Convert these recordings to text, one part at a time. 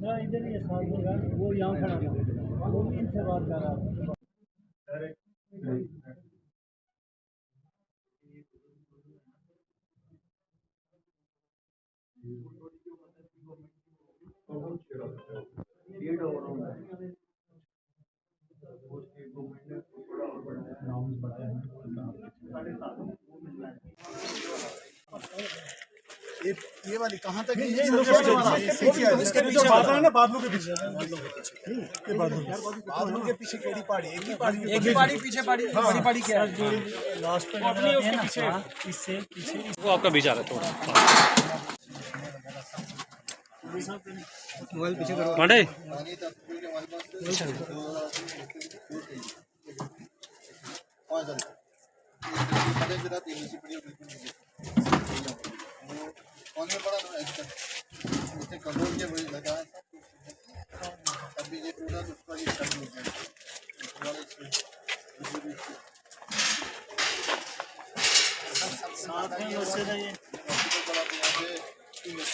दूसरा इधर ही है साथ में घर, वो यहाँ खड़ा था, वो भी इनसे बात कर रहा था। ये वाली कहाँ तक है? इसके पीछे बादल है ना, बादलों के पीछे, बादलों के पीछे केड़ी पहाड़ी? एक ही पहाड़ी पीछे पहाड़ी बड़ी पहाड़ी क्या है? जो लास्ट पे नजर आती है ना, इससे पीछे वो आपका बीच आ रहा है थोड़ा मोबाइल पीछे करो। मांडे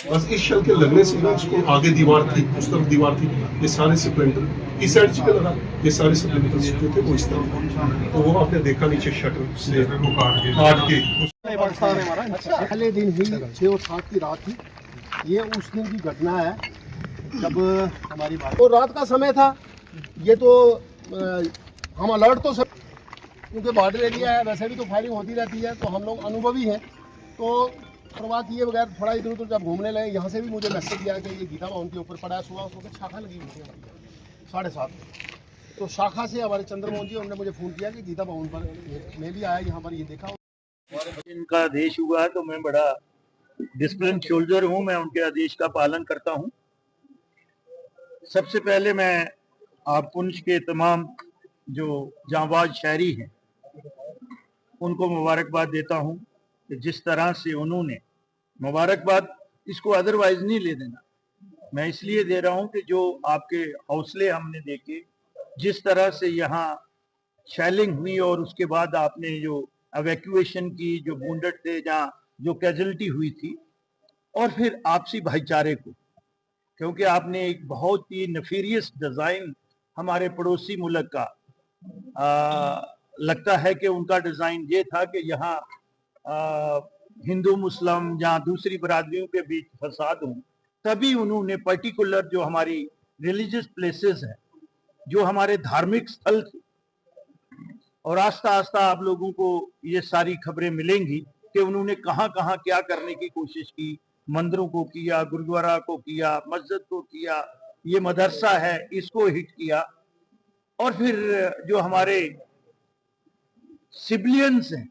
बस इस शल के लगने से ना उसको आगे दीवार थी, उस तरफ दीवार थी, ये सारे स्प्लिंटर इस साइड से लगा, ये सारे स्प्लिंटर जो थे वो इस तरफ, तो वो आपने देखा नीचे शटर से काट के। पाकिस्तान है हमारा। पहले दिन ही 6 और 7 की रात थी, ये उस दिन की घटना है जब हमारी बात, तो रात का समय था। ये तो हम अलर्ट तो सब, क्योंकि बॉर्डर एरिया है, वैसे भी तो फायरिंग होती रहती है, तो हम लोग अनुभवी हैं। तो परवाह किए बगैर थोड़ा इधर उधर जब घूमने लगे, यहाँ से भी मुझे मैसेज दिया कि ये गीता भवन के ऊपर पड़ा है। सुबह उसको शाखा लगी हुई थी 7:30, तो शाखा से हमारे चंद्रमोहन जी उन्होंने मुझे फ़ोन किया कि गीता भवन पर मैं भी आया, यहाँ पर ये देखा। इनका आदेश हुआ तो मैं बड़ा डिसिप्लिन सोल्जर हूँ, मैं उनके आदेश का पालन करता हूँ। सबसे पहले मैं आप पुंछ के तमाम जो जांबाज शहरी हैं उनको मुबारकबाद देता हूँ कि जिस तरह से उन्होंने मुबारकबाद, इसको अदरवाइज नहीं ले देना, मैं इसलिए दे रहा हूँ कि जो आपके हौसले हमने देखे, जिस तरह से यहाँ शेलिंग हुई और उसके बाद आपने जो एवैक्यूएशन की, जो वुंडेड थे, जहाँ जो कैजुअलिटी हुई थी, और फिर आपसी भाईचारे को, क्योंकि आपने एक बहुत ही नफीरियस डिज़ाइन हमारे पड़ोसी मुल्क का लगता है कि उनका डिज़ाइन ये था कि यहाँ हिंदू मुस्लिम या दूसरी बरादरियों के बीच फसाद हो, तभी उन्होंने पर्टिकुलर जो हमारी रिलीजियस प्लेसेस हैं, जो हमारे धार्मिक स्थल थे, और आस्ता आस्ता आप लोगों को ये सारी खबरें मिलेंगी कि उन्होंने कहाँ कहाँ क्या करने की कोशिश की। मंदिरों को किया, गुरुद्वारा को किया, मस्जिद को किया, ये मदरसा है इसको हिट किया, और फिर जो हमारे सिविलियंस हैं,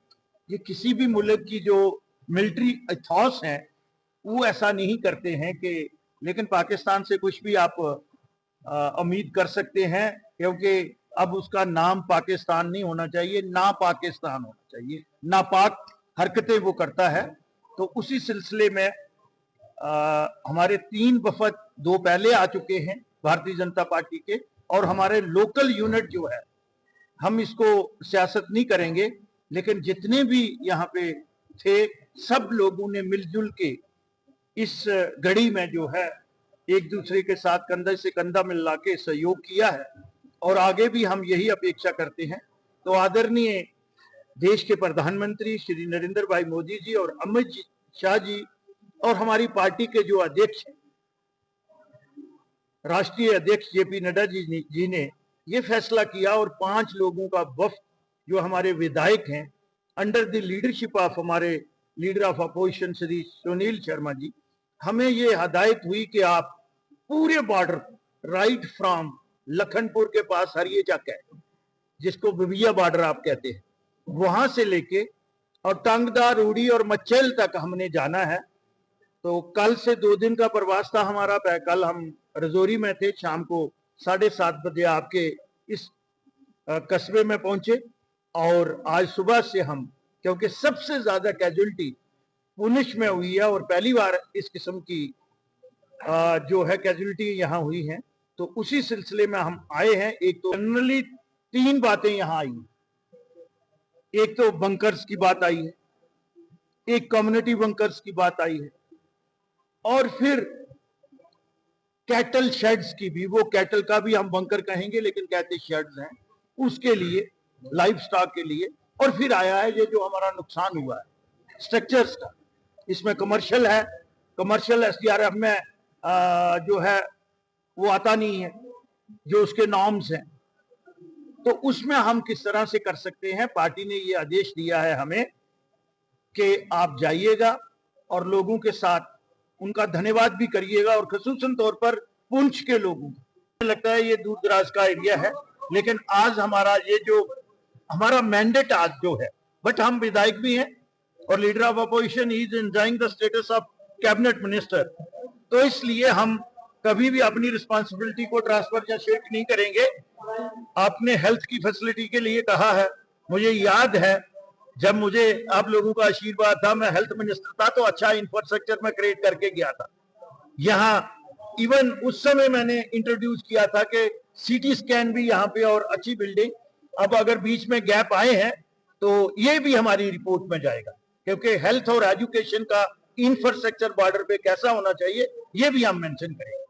ये किसी भी मुल्क की जो मिलिट्री अथॉस हैं वो ऐसा नहीं करते हैं कि, लेकिन पाकिस्तान से कुछ भी आप उम्मीद कर सकते हैं, क्योंकि अब उसका नाम पाकिस्तान नहीं होना चाहिए, ना पाकिस्तान होना चाहिए, नापाक हरकतें वो करता है। तो उसी सिलसिले में हमारे 3 वफद, 2 पहले आ चुके हैं भारतीय जनता पार्टी के, और हमारे लोकल यूनिट जो है, हम इसको सियासत नहीं करेंगे, लेकिन जितने भी यहाँ पे थे सब लोगों ने मिलजुल के इस घड़ी में जो है एक दूसरे के साथ कंधे से कंधा मिला के सहयोग किया है, और आगे भी हम यही अपेक्षा करते हैं। तो आदरणीय देश के प्रधानमंत्री श्री नरेंद्र भाई मोदी जी और अमित शाह जी और हमारी पार्टी के जो अध्यक्ष हैं, राष्ट्रीय अध्यक्ष जेपी नड्डा जी ने ये फैसला किया, और 5 लोगों का वफ्द जो हमारे विधायक हैं अंडर द लीडरशिप ऑफ हमारे leader of opposition Shri Sunil Sharma ji, हमें ये हदायत हुई कि आप पूरे बॉर्डर राइट फ्रॉम लखनपुर के पास हरिये चक है, जिसको बिबिया बॉर्डर आप कहते हैं, वहां से लेके और टंगदा, रूड़ी और मच्चेल तक हमने जाना है। तो कल से 2 दिन का प्रवास था हमारा। कल हम रजौरी में थे, शाम को 7:30 बजे आपके इस कस्बे में पहुंचे, और आज सुबह से हम, क्योंकि सबसे ज्यादा कैजुअलिटी पुंछ में हुई है और पहली बार इस किस्म की जो है कैजुअलिटी यहाँ हुई है, तो उसी सिलसिले में हम आए हैं। एक तो जनरली 3 बातें यहाँ आई, एक तो बंकर्स की बात आई है, एक कम्युनिटी बंकर्स की बात आई है, और फिर कैटल शेड्स की भी, वो कैटल का भी हम बंकर कहेंगे लेकिन कहते शेड्स हैं, उसके लिए, लाइफ स्टॉक के लिए। और फिर आया है ये जो हमारा नुकसान हुआ है स्ट्रक्चर्स का, इसमें कमर्शियल है, कमर्शियल एसडीआरएफ में जो है वो आता नहीं है जो उसके नॉर्म्स हैं, तो उसमें हम किस तरह से कर सकते हैं। पार्टी ने ये आदेश दिया है हमें कि आप जाइएगा और लोगों के साथ उनका धन्यवाद भी करिएगा, और खसूसन तौर पर पुंछ के लोगों को, लगता है ये दूर दराज का एरिया है, लेकिन आज हमारा ये जो हमारा मैंडेट आज जो है, बट हम विधायक भी हैं और leader of opposition is enjoying the status of cabinet minister, तो इसलिए हम कभी भी अपनी रिस्पांसिबिलिटी को ट्रांसफर या शिफ्ट नहीं करेंगे। आपने हेल्थ की फैसिलिटी के लिए कहा है, मुझे याद है जब मुझे आप लोगों का आशीर्वाद था, मैं हेल्थ मिनिस्टर था, तो अच्छा इंफ्रास्ट्रक्चर में क्रिएट करके गया था यहाँ। इवन उस समय मैंने इंट्रोड्यूस किया था कि सीटी स्कैन भी यहाँ पे और अच्छी बिल्डिंग। अब अगर बीच में गैप आए हैं तो ये भी हमारी रिपोर्ट में जाएगा, क्योंकि हेल्थ और एजुकेशन का इंफ्रास्ट्रक्चर बॉर्डर पे कैसा होना चाहिए ये भी हम मेंशन करेंगे।